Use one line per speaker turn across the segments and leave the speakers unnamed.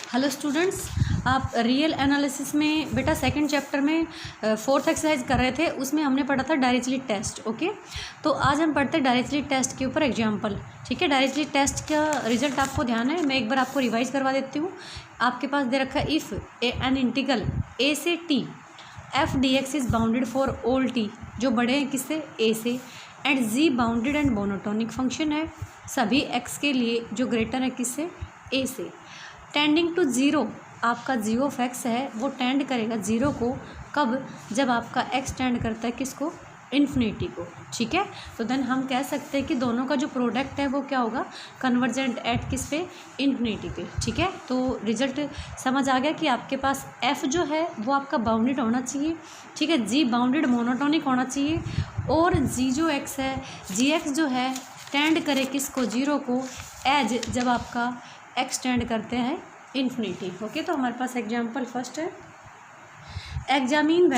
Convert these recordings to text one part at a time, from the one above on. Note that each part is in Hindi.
हेलो स्टूडेंट्स, आप रियल एनालिसिस में बेटा सेकंड चैप्टर में फोर्थ एक्सरसाइज कर रहे थे। उसमें हमने पढ़ा था डायरेक्टली टेस्ट। ओके, तो आज हम पढ़ते हैं डायरेक्टली टेस्ट के ऊपर एग्जांपल। ठीक है, डायरेक्टली टेस्ट का रिजल्ट आपको ध्यान है, मैं एक बार आपको रिवाइज करवा देती हूँ। आपके पास दे रखा है इफ़ एन इंटीग्रल ए से T F D X is bounded for all T, जो बड़े हैं किससे, ए से, and G bounded and monotonic function है सभी एक्स के लिए जो ग्रेटर है किससे, ए से, टेंडिंग टू ज़ीरो। आपका जी ऑफ एक्स है वो टेंड करेगा ज़ीरो को, कब, जब आपका एक्स टेंड करता है किसको, इन्फिनिटी को। ठीक है, तो देन हम कह सकते हैं कि दोनों का जो प्रोडक्ट है वो क्या होगा, कन्वर्जेंट एट किस पे, इन्फिनिटी पे। ठीक है, तो रिजल्ट समझ आ गया कि आपके पास एफ जो है वो आपका बाउंडेड होना चाहिए। ठीक है, जी बाउंडेड मोनोटोनिक होना चाहिए, और जी जो एक्स है, जी एक्स जो है टेंड करे किसको, जीरो को, एज जब आपका एक्स टेंड करते हैं इन्फिनिटी। ओके, तो हमारे पास एग्जाम्पल फर्स्ट है, examine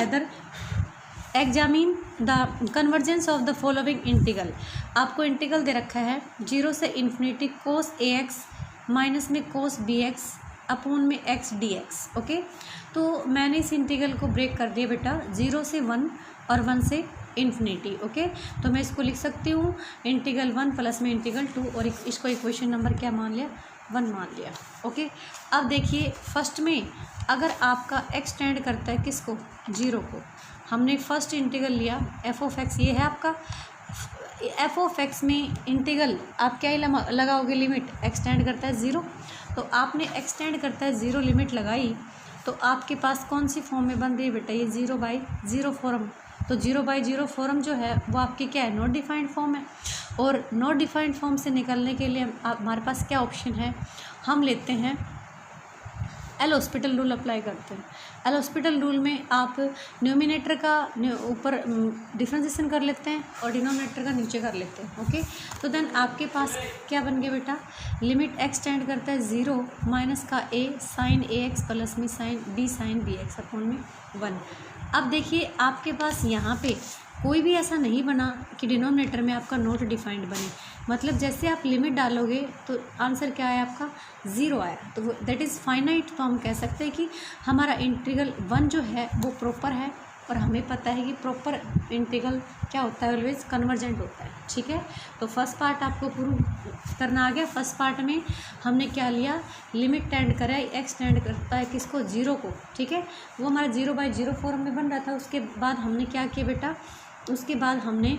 the convergence of the following integral. आपको इंटीग्रल दे रखा है जीरो से इन्फिनिटी कोस ए एक्स माइनस में कोस बी एक्स अपॉन में एक्स डी एक्स। ओके, तो मैंने इस इंटीग्रल को ब्रेक कर दिया बेटा, जीरो से वन और वन से इन्फिनिटी। ओके, तो मैं इसको लिख सकती हूँ इंटीग्रल वन प्लस में इंटीग्रल टू, और इसको इक्वेशन नंबर क्या मान लिया, वन मान लिया। ओके, अब देखिए फर्स्ट में अगर आपका एक्स टेंड करता है किसको, जीरो को, हमने फर्स्ट इंटीग्रल लिया एफ ऑफ एक्स, ये है आपका एफ ऑफ एक्स में इंटीग्रल आप क्या ही लगाओगे, लिमिट, एक्स टेंड करता है ज़ीरो, तो आपने एक्स टेंड करता है ज़ीरो लिमिट लगाई, तो आपके पास कौन सी फॉर्म में बन रही है बेटा, ये ज़ीरो बाई ज़ीरो फॉर्म। तो जीरो बाई जीरो फॉर्म जो है वो आपकी क्या है, नॉट डिफाइंड फॉर्म है, और नॉट डिफाइंड फॉर्म से निकलने के लिए हमारे पास क्या ऑप्शन है, हम लेते हैं एल हॉस्पिटल रूल अप्लाई करते हैं। एल हॉस्पिटल रूल में आप न्यूमिनेटर का ऊपर डिफ्रेंसिएशन कर लेते हैं और डिनोमिनेटर का नीचे कर लेते हैं। ओके, तो देन आपके पास क्या बन गया बेटा, लिमिट एक्स टेंड करता है ज़ीरो माइनस का ए साइन ए एक्स प्लस में साइन बी एक्स अपॉन में वन। अब देखिए आपके पास यहाँ पे कोई भी ऐसा नहीं बना कि डिनोमिनेटर में आपका नॉट डिफाइंड बने, मतलब जैसे आप लिमिट डालोगे तो आंसर क्या आया आपका, ज़ीरो आया, तो वो दैट इज़ फाइनाइट। तो हम कह सकते हैं कि हमारा इंटीग्रल वन जो है वो प्रॉपर है, और हमें पता है कि प्रॉपर इंटीग्रल क्या होता है, ऑलवेज कन्वर्जेंट होता है। ठीक है, तो फर्स्ट पार्ट आपको प्रूव करना आ गया। फर्स्ट पार्ट में हमने क्या लिया, लिमिट टेंड करा है, एक्स टेंड करता है किसको, जीरो को। ठीक है, वो हमारा जीरो बाई जीरो फॉर्म में बन रहा था। उसके बाद हमने क्या किया बेटा, उसके बाद हमने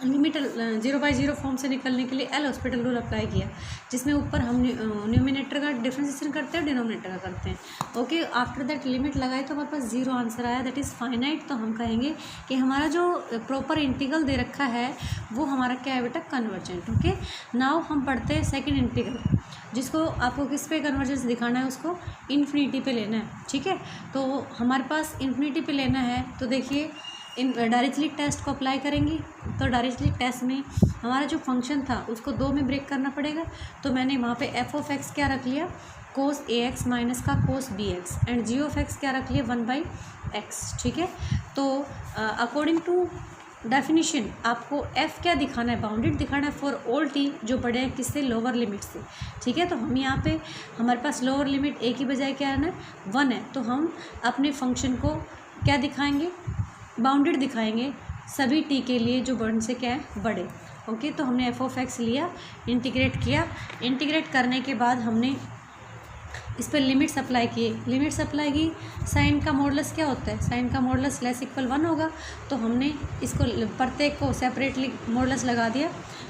limit zero by zero form से निकलने के लिए एल हॉस्पिटल रूल अप्लाई किया, जिसमें ऊपर हम न्यूमिनेटर का डिफ्रेंसिएशन करते हैं, डिनोमिनेटर का करते हैं। ओके, आफ्टर दैट लिमिट लगाई तो हमारे पास जीरो आंसर आया, दैट इज़ फाइनाइट। तो हम कहेंगे कि हमारा जो प्रॉपर इंटीग्रल दे रखा है वो हमारा क्या है बेटा, कन्वर्जेंट। ओके, नाउ हम पढ़ते हैं सेकेंड इंटीग्रल, जिसको आपको किस पे कन्वर्जेंस दिखाना है, उसको इन्फिनिटी पे लेना है। ठीक है, तो हमारे पास इन्फिनिटी पे लेना है, तो देखिए इन डायरेक्टली टेस्ट को अप्लाई करेंगी, तो डायरेक्टली टेस्ट में हमारा जो फंक्शन था उसको दो में ब्रेक करना पड़ेगा। तो मैंने वहाँ पे एफ ऑफ एक्स क्या रख लिया, कोस ए एक्स माइनस का cos B X, and G of X क्या रख लिया, वन बाई एक्स। ठीक है, तो अकॉर्डिंग टू डेफिनीशन आपको एफ क्या दिखाना है, बाउंडेड दिखाना है फॉर ऑल टी, जो बड़े हैं किससे, लोअर लिमिट से। ठीक है, तो हम यहाँ पे हमारे पास लोअर लिमिट ए की बजाय क्या है ना, वन है, तो हम अपने फंक्शन को क्या दिखाएंगे, बाउंडेड दिखाएंगे सभी टी के लिए जो वन से क्या है, बड़े। ओके, तो हमने एफ ऑफ एक्स लिया, इंटीग्रेट किया, इंटीग्रेट करने के बाद हमने इस पर लिमिट्स अप्लाई किए, लिमिट्स अप्लाई की, साइन का मॉडुलस क्या होता है, साइन का मॉडुलस लेस इक्वल वन होगा, तो हमने इसको प्रत्येक को सेपरेटली मॉडुलस लगा दिया।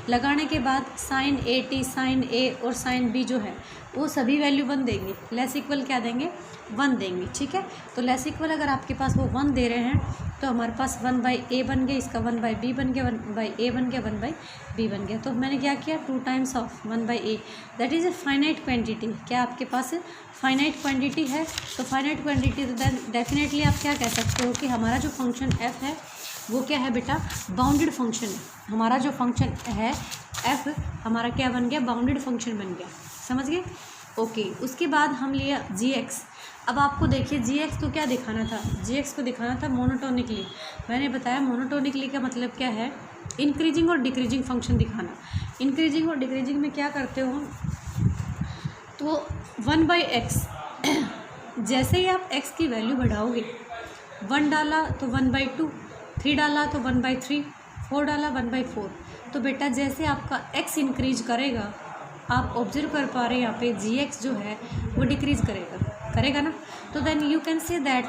लगाने के बाद साइन ए टी, साइन ए और साइन बी जो है वो सभी वैल्यू वन देंगे, लेस इक्वल क्या देंगे, वन देंगे। ठीक है, तो लेस इक्वल अगर आपके पास वो वन दे रहे हैं तो हमारे पास वन बाई ए बन गया, इसका वन बाई बी बन गया, वन बाई ए बन गया, वन बाई बी बन गया। तो मैंने क्या किया, two times of one by A, that is a finite quantity. क्या आपके पास फाइनाइट क्वांटिटी है, तो फाइनाइट क्वांटिटी, तो देन डेफिनेटली आप क्या कह सकते हो कि हमारा जो फंक्शन एफ है वो क्या है बेटा, बाउंडेड फंक्शन है। हमारा जो फंक्शन है एफ हमारा क्या बन गया, बाउंडेड फंक्शन बन गया। समझ गए? ओके, उसके बाद हम लिया जी एक्स। अब आपको देखिए जी एक्स को क्या दिखाना था, जी एक्स को दिखाना था मोनोटोनिकली। मैंने बताया मोनोटोनिकली का मतलब क्या है, इंक्रीजिंग और डिक्रीजिंग फंक्शन दिखाना। इंक्रीजिंग और डिक्रीजिंग में क्या करते हो, तो 1/x जैसे ही आप x की वैल्यू बढ़ाओगे, 1 डाला तो 1/2, 3 डाला तो 1/3, 4 डाला 1/4, तो बेटा जैसे आपका x इंक्रीज करेगा, आप ऑब्जर्व कर पा रहे हैं यहाँ पे gx जो है वो डिक्रीज करेगा ना। तो then you can say that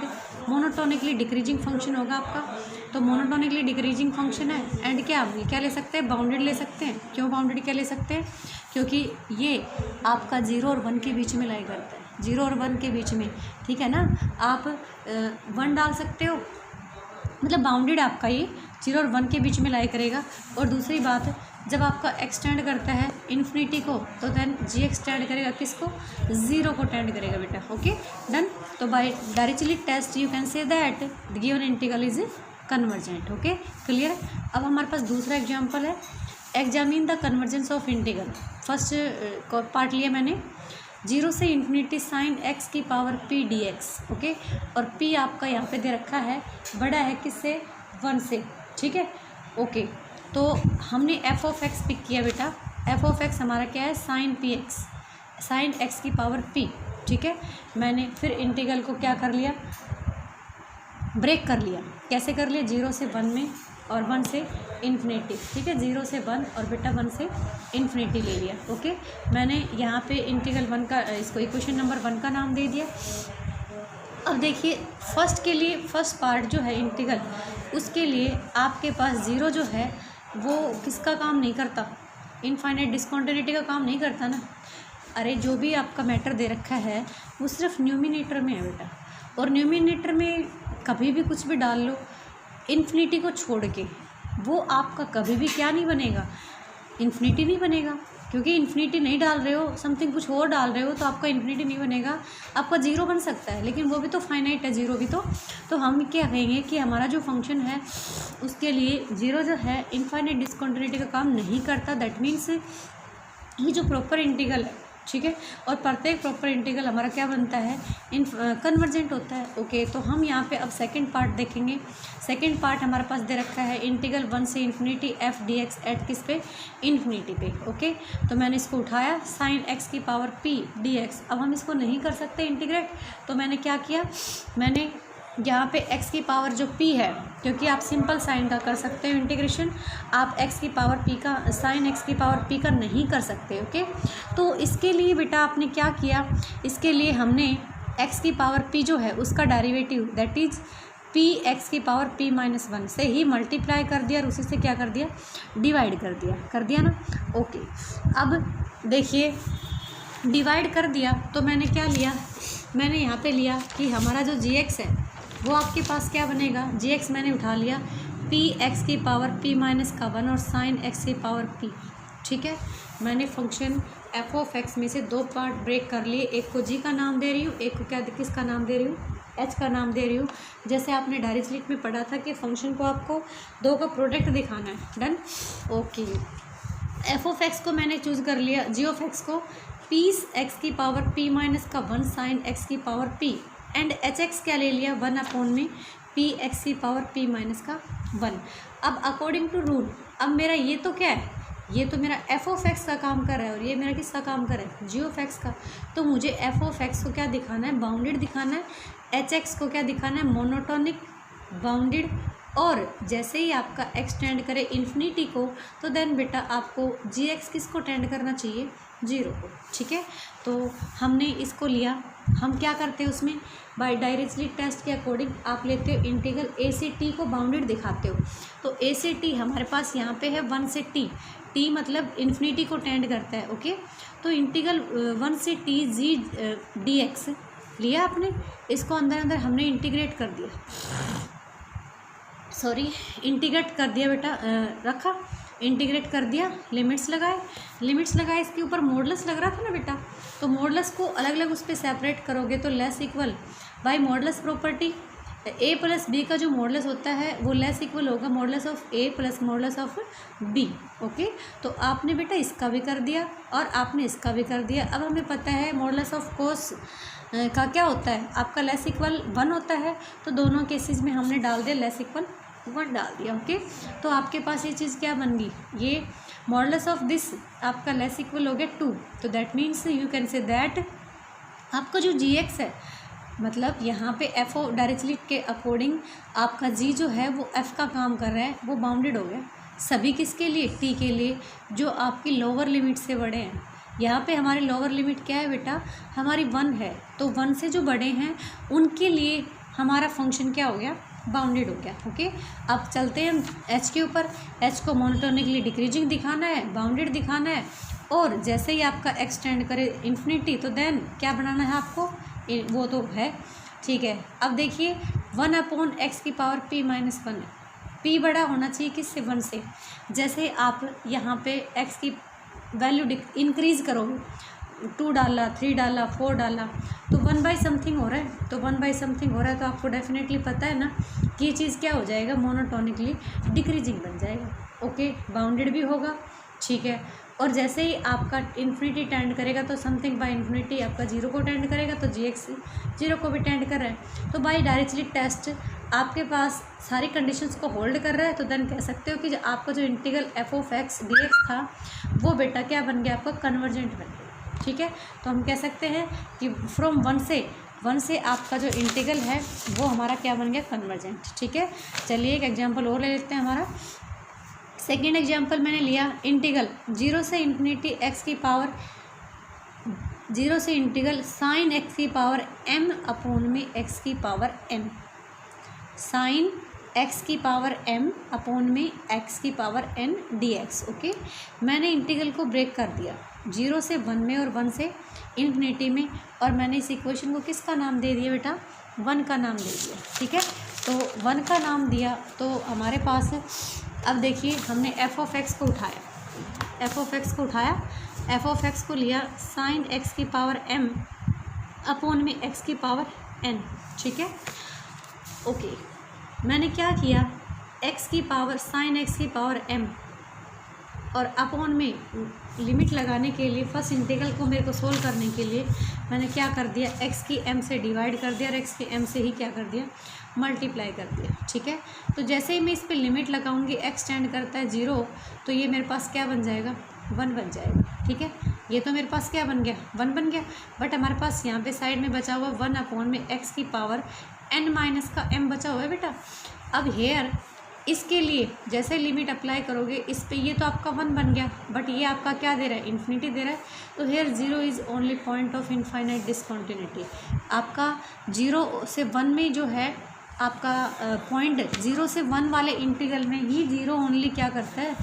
monotonically decreasing function होगा आपका। तो मोनोटोनिकली डिक्रीजिंग फंक्शन है एंड क्या ले सकते हैं, बाउंडेड ले सकते हैं। क्यों बाउंडेड क्या ले सकते हैं, क्योंकि ये आपका 0 और 1 के बीच में लाई करता है, 0 और 1 के बीच में, ठीक है ना। आप 1 डाल सकते हो, मतलब बाउंडेड आपका ये 0 और 1 के बीच में लाई करेगा। और दूसरी बात, जब आपका एक्सटेंड करता है इन्फिनिटी को, तो देन जी एक्सटेंड करेगा किसको, 0 को टेंड करेगा बेटा। Okay done. तो by directly test you can say that the given integral is convergent. Okay clear. अब हमारे पास दूसरा एग्जांपल है, examine the convergence of integral. First part लिया मैंने, 0 से इन्फिनिटी साइन x की पावर p dx। ओके, और p आपका यहाँ पे दे रखा है, बड़ा है किससे, 1 से, ठीक है। ओके, तो हमने f ऑफ x पिक किया बेटा। f ऑफ x हमारा क्या है, साइन px, साइन x की पावर p, ठीक है। मैंने फिर इंटीग्रल को क्या कर लिया, ब्रेक कर लिया। कैसे कर लिया, 0 से 1 में और 1 से इन्फिनिटी, ठीक है। 0 से 1 और बेटा 1 से इन्फिनिटी ले लिया। ओके, मैंने यहाँ पे इंटीग्रल 1 का, इसको इक्वेशन नंबर 1 का नाम दे दिया। अब देखिए फर्स्ट के लिए, फर्स्ट पार्ट जो है इंटीग्रल, उसके लिए आपके पास 0 जो है वो किसका काम नहीं करता, इनफाइनाइट डिस्कंटिन्यूटी का काम नहीं करता ना। अरे जो भी आपका मैटर दे रखा है वो सिर्फ न्यूमिनेटर में है बेटा, और न्यूमिनेटर में कभी भी कुछ भी डाल लो इन्फिनिटी को छोड़ के, वो आपका कभी भी क्या नहीं बनेगा, इन्फिनिटी नहीं बनेगा। क्योंकि इन्फिनिटी नहीं डाल रहे हो, समथिंग कुछ और डाल रहे हो, तो आपका इन्फिनिटी नहीं बनेगा। आपका 0 बन सकता है, लेकिन वो भी तो फाइनाइट है 0 भी तो हम क्या कहेंगे कि हमारा जो फंक्शन है उसके लिए 0 जो है इनफाइनाइट डिस्कंटिन्यूटी का काम नहीं करता। दैट मीन्स ये जो प्रॉपर इंटीग्रल है, ठीक है, और प्रत्येक प्रॉपर इंटीग्रल हमारा क्या बनता है, कन्वर्जेंट होता है। ओके, तो हम यहाँ पे अब सेकंड पार्ट देखेंगे। सेकंड पार्ट हमारे पास दे रखा है इंटीग्रल 1 से इन्फिनिटी f dx एट किस पे, इन्फिनिटी पे। ओके, तो मैंने इसको उठाया, साइन x की पावर p dx। अब हम इसको नहीं कर सकते इंटीग्रेट, तो मैंने क्या किया, मैंने यहाँ पे x की पावर जो p है, क्योंकि आप सिंपल साइन का कर सकते हो इंटीग्रेशन, आप x की पावर p का, साइन x की पावर p का नहीं कर सकते। ओके, तो इसके लिए बेटा आपने क्या किया, इसके लिए हमने x की पावर p जो है उसका derivative that is p x की पावर p माइनस 1 से ही मल्टीप्लाई कर दिया और उसी से क्या कर दिया, डिवाइड कर दिया ना। ओके, अब देखिए डिवाइड कर दिया तो मैंने क्या लिया, मैंने यहाँ पे लिया कि हमारा जो gx है वो आपके पास क्या बनेगा, gx मैंने उठा लिया p x की पावर p माइनस का 1 और साइन x की पावर p, ठीक है। मैंने फंक्शन f ऑफ x में से 2 पार्ट ब्रेक कर लिए, एक को g का नाम दे रही हूँ, एक को क्या किसका नाम दे रही हूँ, h का नाम दे रही हूँ। जैसे आपने डायरेक्ट में पढ़ा था कि फंक्शन को आपको 2 का प्रोडक्ट दिखाना है। Done. Okay, f of x को मैंने चूज़ कर लिया, g ऑफ x को p x की पावर p माइनस का 1 साइन x की power p and H x क्या ले लिया, 1 अपॉन में पी एक्स की पावर p माइनस का 1। अब अकॉर्डिंग टू रूल, अब मेरा ये तो क्या है, ये तो मेरा f ऑफ x का काम कर रहा है और ये मेरा किसका काम कर रहा है, g ऑफ x का। तो मुझे f ऑफ x को क्या दिखाना है, बाउंडेड दिखाना है, एच एक्स को क्या दिखाना है, मोनोटोनिक, बाउंडेड। और जैसे ही आपका x टेंड करे इन्फिनिटी को, तो देन बेटा आपको जी एक्स किसको टेंड करना चाहिए, 0 को, ठीक है। तो हमने इसको लिया, हम क्या करते हैं उसमें, बाय डायरेक्टली टेस्ट के अकॉर्डिंग आप लेते हो इंटीग्रल a से t को बाउंडेड दिखाते हो। तो a से t हमारे पास यहाँ पे है 1 से t मतलब इन्फिनिटी को टेंड करता है। ओके, तो इंटीग्रल 1 से t g dx लिया आपने, इसको अंदर हमने इंटीग्रेट कर दिया, सॉरी इंटीग्रेट कर दिया बेटा, रखा, इंटीग्रेट कर दिया, लिमिट्स लगाए, इसके ऊपर मॉडुलस लग रहा था ना बेटा, तो मॉडुलस को अलग अलग उस पर सेपरेट करोगे तो less equal by modulus property, a plus B का जो मॉडुलस होता है वो लेस इक्वल होगा modulus of a plus modulus of b। Okay, तो आपने बेटा इसका भी कर दिया और आपने इसका भी कर दिया। अब हमें पता है मॉडुलस ऑफ कोस का क्या होता है, आपका लेस इक्वल 1 होता है, तो दोनों केसेस में हमने डाल दिया लेस इक्वल 1 डाल दिया। ओके, तो आपके पास ये चीज़ क्या बन गई, ये मॉडुलस ऑफ दिस आपका लेस इक्वल हो गया 2, तो that means you can say that आपका जो जी एक्स है, मतलब यहाँ पे एफ ओ डायरेक्टली के अकॉर्डिंग आपका जी जो है वो एफ का काम कर रहा है, वो बाउंडेड हो गया सभी किसके लिए, टी के लिए, जो आपकी लोअर लिमिट से बड़े हैं। यहाँ पे हमारी लोअर लिमिट क्या है बेटा, हमारी 1 है, तो 1 से जो बड़े हैं उनके लिए हमारा फंक्शन क्या हो गया, बाउंडेड हो गया। ओके, अब चलते हैं हम एच के ऊपर। एच को मोनोटोनिकली डिक्रीजिंग दिखाना है, बाउंडेड दिखाना है, और जैसे ही आपका एक्सटेंड करे इन्फिनिटी तो देन क्या बनाना है आपको, वो तो है, ठीक है। अब देखिए 1/x की पावर p - 1 है, p बड़ा होना चाहिए किससे, 1 से। जैसे आप यहाँ पे x की वैल्यू इंक्रीज़ करोगे, 2 डाला, 3 डाला, 4 डाला, तो 1/समथिंग हो रहा है, तो 1/समथिंग हो रहा है, तो आपको डेफिनेटली पता है ना कि ये चीज़ क्या हो जाएगा, मोनोटोनिकली डिक्रीजिंग बन जाएगा। ओके, बाउंडेड भी होगा, ठीक है। और जैसे ही आपका इन्फिनिटी टेंड करेगा तो समथिंग बाय इन्फिनिटी आपका 0 को टेंड करेगा, तो जी एक्स 0 को भी टेंड कर रहा है, तो बाय डायरेक्टली टेस्ट आपके पास सारी कंडीशंस को होल्ड कर रहा है, तो देन कह सकते हो कि जो आपका जो इंटीग्रल f(x) dx था वो बेटा क्या बन गया, आपका कन्वर्जेंट बन गया, ठीक है। तो हम कह सकते हैं कि फ्रॉम 1 से आपका जो इंटीग्रल है वो हमारा क्या बन गया, कन्वर्जेंट, ठीक है। चलिए एक एग्जाम्पल और ले लेते हैं। हमारा सेकेंड एग्जाम्पल मैंने लिया इंटीग्रल 0 से इन्फिनिटी x की पावर 0 से इंटीग्रल साइन x की पावर m अपॉन में x की पावर n, साइन x की पावर m अपॉन में x की पावर n dx। ओके, मैंने इंटीग्रल को ब्रेक कर दिया 0 से 1 में और 1 से इन्फिनिटी में, और मैंने इस इक्वेशन को किसका नाम दे दिया बेटा, 1 का नाम दे दिया, ठीक है। तो 1 का नाम दिया तो हमारे पास अब देखिए हमने f(x) को उठाया, f(x) को उठाया, f(x) को लिया साइन x की पावर m अपॉन में x की पावर n, ठीक है। ओके, मैंने क्या किया, x की पावर साइन x की पावर m और अपॉन में लिमिट लगाने के लिए फर्स्ट इंटीग्रल को मेरे को सोल्व करने के लिए मैंने क्या कर दिया, x की m से डिवाइड कर दिया और x की m से ही क्या कर दिया, मल्टीप्लाई कर दिया, ठीक है। तो जैसे ही मैं इस पर लिमिट लगाऊंगी, x टेंड करता है 0, तो ये मेरे पास क्या बन जाएगा, 1 बन जाएगा, ठीक है। ये तो मेरे पास क्या बन गया, 1 बन गया, बट हमारे पास यहाँ पे साइड में बचा हुआ 1 अपॉन में x की पावर n माइनस का m बचा हुआ है बेटा। अब हेयर इसके लिए जैसे लिमिट अप्लाई करोगे इस पे, ये तो आपका 1 बन गया, बट ये आपका क्या दे रहा है, इन्फिनिटी दे रहा है, तो here 0 is only point of infinite discontinuity. आपका 0 से 1 में जो है आपका पॉइंट 0 से 1 वाले इंटीग्रल में ही 0 ओनली क्या करता है,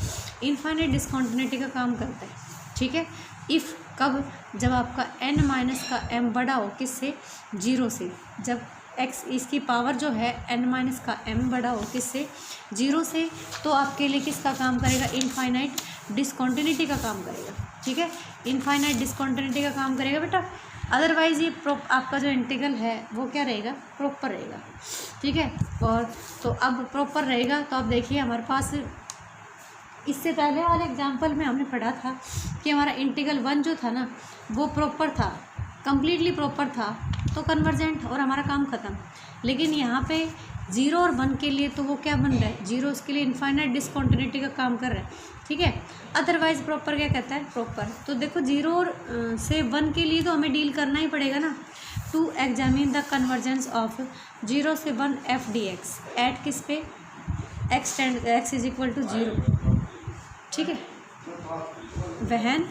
इनफाइनाइट डिसकंटिन्यूटी का काम करता है, ठीक है। इफ़ कब, जब आपका n माइनस का m बड़ा हो किससे, 0 से, जब x इसकी पावर जो है n माइनस का m बड़ा हो किससे, 0 से, तो आपके लिए किसका काम करेगा, इनफाइनाइट डिसकंटिन्यूटी का काम करेगा, ठीक है। इनफाइनाइट डिसकंटिन्यूटी का काम करेगा बेटा, अदरवाइज़ ये आपका जो इंटीग्रल है वो क्या रहेगा, प्रॉपर रहेगा, ठीक है। और तो अब प्रॉपर रहेगा, तो अब देखिए हमारे पास इससे पहले वाले एग्जाम्पल में हमने पढ़ा था कि हमारा इंटीग्रल 1 जो था ना वो प्रॉपर था, कम्प्लीटली प्रॉपर था, तो कन्वर्जेंट और हमारा काम ख़त्म। लेकिन यहाँ पे 0 और 1 के लिए तो वो क्या बन रहा है, 0 उसके लिए इनफाइनाइट डिसकंटिन्यूटी का काम कर रहा है, ठीक है। अदरवाइज प्रॉपर क्या कहता है, प्रॉपर। तो देखो 0 और से 1 के लिए तो हमें डील करना ही पड़ेगा ना, to examine the convergence of 0 से 1 f dx एट किस पे, x इज इक्वल टू 0, ठीक है, वहन